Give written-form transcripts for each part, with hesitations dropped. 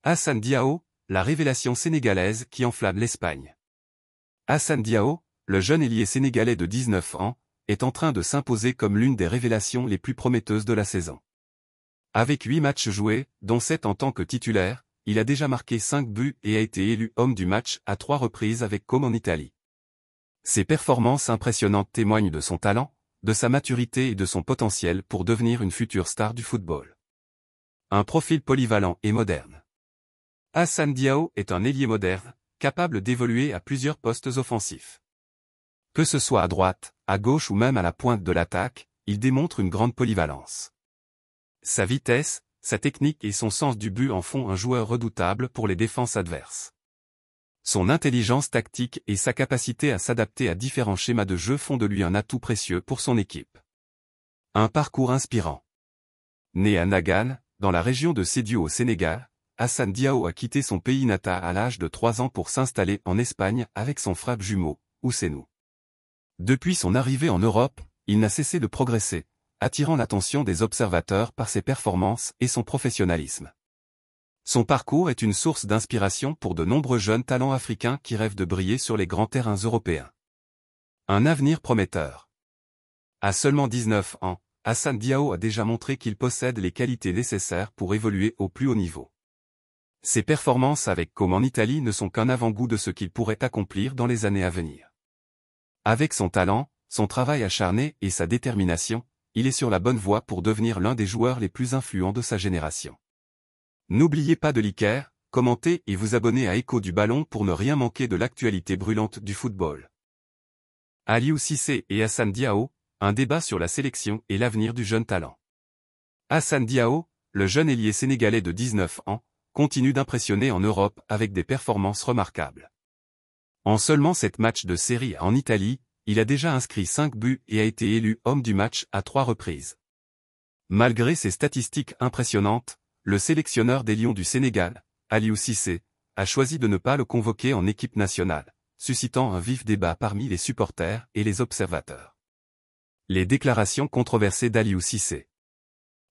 Assane Diao, la révélation sénégalaise qui enflamme l'Espagne. Assane Diao, le jeune ailier sénégalais de 19 ans, est en train de s'imposer comme l'une des révélations les plus prometteuses de la saison. Avec 8 matchs joués, dont 7 en tant que titulaire, il a déjà marqué 5 buts et a été élu homme du match à 3 reprises avec Comme en Italie. Ses performances impressionnantes témoignent de son talent, de sa maturité et de son potentiel pour devenir une future star du football. Un profil polyvalent et moderne. Assane Diao est un ailier moderne, capable d'évoluer à plusieurs postes offensifs. Que ce soit à droite, à gauche ou même à la pointe de l'attaque, il démontre une grande polyvalence. Sa vitesse, sa technique et son sens du but en font un joueur redoutable pour les défenses adverses. Son intelligence tactique et sa capacité à s'adapter à différents schémas de jeu font de lui un atout précieux pour son équipe. Un parcours inspirant. Né à Nagan, dans la région de Sédhiou au Sénégal, Assane Diao a quitté son pays natal à l'âge de 3 ans pour s'installer en Espagne avec son frère jumeau, Ousseynou. Depuis son arrivée en Europe, il n'a cessé de progresser, attirant l'attention des observateurs par ses performances et son professionnalisme. Son parcours est une source d'inspiration pour de nombreux jeunes talents africains qui rêvent de briller sur les grands terrains européens. Un avenir prometteur. À seulement 19 ans, Assane Diao a déjà montré qu'il possède les qualités nécessaires pour évoluer au plus haut niveau. Ses performances avec Comme en Italie ne sont qu'un avant-goût de ce qu'il pourrait accomplir dans les années à venir. Avec son talent, son travail acharné et sa détermination, il est sur la bonne voie pour devenir l'un des joueurs les plus influents de sa génération. N'oubliez pas de liker, commenter et vous abonner à Écho du Ballon pour ne rien manquer de l'actualité brûlante du football. Aliou Cissé et Assane Diao, un débat sur la sélection et l'avenir du jeune talent. Assane Diao, le jeune ailier sénégalais de 19 ans, continue d'impressionner en Europe avec des performances remarquables. En seulement 7 matchs de série en Italie, il a déjà inscrit 5 buts et a été élu homme du match à 3 reprises. Malgré ces statistiques impressionnantes, le sélectionneur des Lions du Sénégal, Aliou Cissé, a choisi de ne pas le convoquer en équipe nationale, suscitant un vif débat parmi les supporters et les observateurs. Les déclarations controversées d'Aliou Cissé.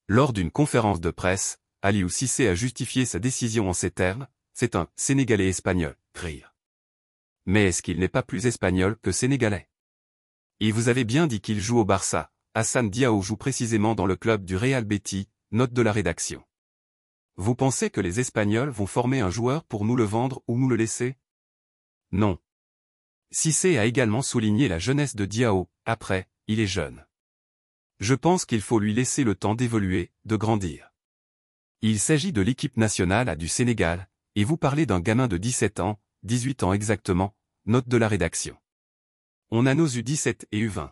Lors d'une conférence de presse, Aliou Cissé a justifié sa décision en ces termes, c'est un « Sénégalais espagnol », rire. Mais est-ce qu'il n'est pas plus espagnol que sénégalais? Et vous avez bien dit qu'il joue au Barça, Assane Diao joue précisément dans le club du Real Betis, note de la rédaction. Vous pensez que les Espagnols vont former un joueur pour nous le vendre ou nous le laisser? Non. Cissé a également souligné la jeunesse de Diao, après, il est jeune. Je pense qu'il faut lui laisser le temps d'évoluer, de grandir. Il s'agit de l'équipe nationale du Sénégal, et vous parlez d'un gamin de 17 ans, 18 ans exactement, note de la rédaction. On a nos U17 et U20.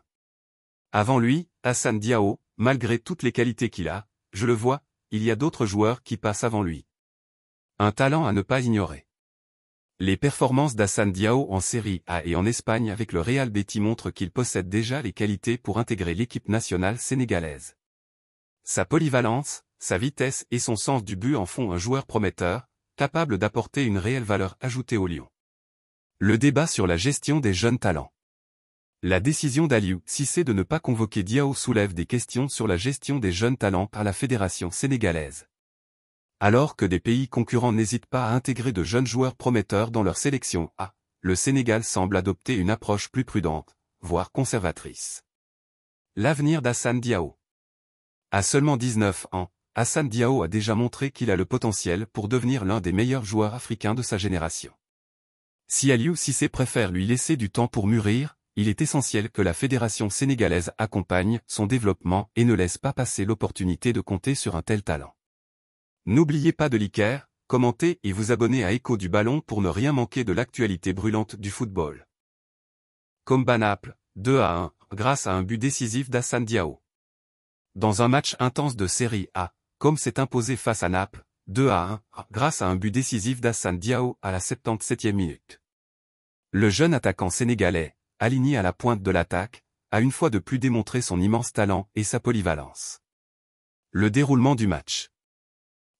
Avant lui, Assane Diao, malgré toutes les qualités qu'il a, je le vois, il y a d'autres joueurs qui passent avant lui. Un talent à ne pas ignorer. Les performances d'Assane Diao en Série A et en Espagne avec le Real Betis montrent qu'il possède déjà les qualités pour intégrer l'équipe nationale sénégalaise. Sa polyvalence, sa vitesse et son sens du but en font un joueur prometteur, capable d'apporter une réelle valeur ajoutée aux Lions. Le débat sur la gestion des jeunes talents. La décision d'Aliou Cissé de ne pas convoquer Diao soulève des questions sur la gestion des jeunes talents par la fédération sénégalaise. Alors que des pays concurrents n'hésitent pas à intégrer de jeunes joueurs prometteurs dans leur sélection A, le Sénégal semble adopter une approche plus prudente, voire conservatrice. L'avenir d'Assane Diao. À seulement 19 ans, Assane Diao a déjà montré qu'il a le potentiel pour devenir l'un des meilleurs joueurs africains de sa génération. Si Aliou Cissé préfère lui laisser du temps pour mûrir, il est essentiel que la fédération sénégalaise accompagne son développement et ne laisse pas passer l'opportunité de compter sur un tel talent. N'oubliez pas de liker, commenter et vous abonner à Écho du Ballon pour ne rien manquer de l'actualité brûlante du football. Comme Naples, 2-1, grâce à un but décisif d'Assane Diao. Dans un match intense de Série A, Comme s'est imposé face à Naples, 2-1, grâce à un but décisif d'Assane Diao à la 77e minute. Le jeune attaquant sénégalais, aligné à la pointe de l'attaque, a une fois de plus démontré son immense talent et sa polyvalence. Le déroulement du match.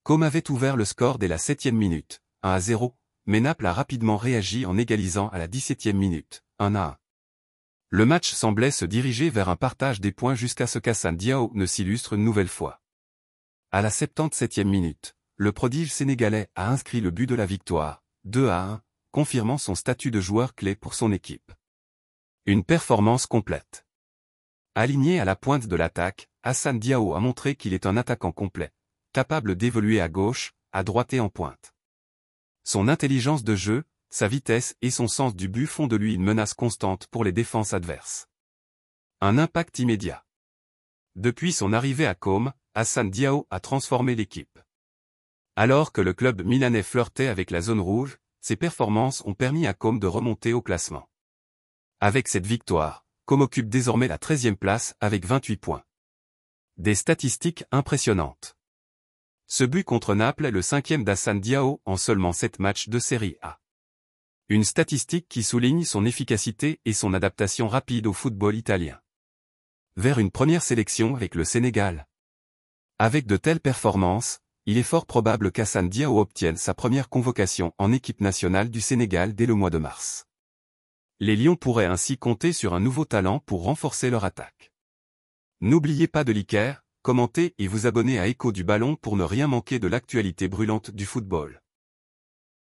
Comme avait ouvert le score dès la 7e minute, 1-0, mais Naples a rapidement réagi en égalisant à la 17e minute, 1-1. Le match semblait se diriger vers un partage des points jusqu'à ce qu'Assane Diao ne s'illustre une nouvelle fois. À la 77e minute, le prodige sénégalais a inscrit le but de la victoire, 2-1, confirmant son statut de joueur clé pour son équipe. Une performance complète. Aligné à la pointe de l'attaque, Hassane Diao a montré qu'il est un attaquant complet, capable d'évoluer à gauche, à droite et en pointe. Son intelligence de jeu, sa vitesse et son sens du but font de lui une menace constante pour les défenses adverses. Un impact immédiat. Depuis son arrivée à Côme, Hassane Diao a transformé l'équipe. Alors que le club milanais flirtait avec la zone rouge, ses performances ont permis à Côme de remonter au classement. Avec cette victoire, Côme occupe désormais la 13e place avec 28 points. Des statistiques impressionnantes. Ce but contre Naples est le 5e d'Hassane Diao en seulement 7 matchs de Série A. Une statistique qui souligne son efficacité et son adaptation rapide au football italien. Vers une première sélection avec le Sénégal. Avec de telles performances, il est fort probable qu'Hassane Diao obtienne sa première convocation en équipe nationale du Sénégal dès le mois de mars. Les Lions pourraient ainsi compter sur un nouveau talent pour renforcer leur attaque. N'oubliez pas de liker, commenter et vous abonner à Écho du Ballon pour ne rien manquer de l'actualité brûlante du football.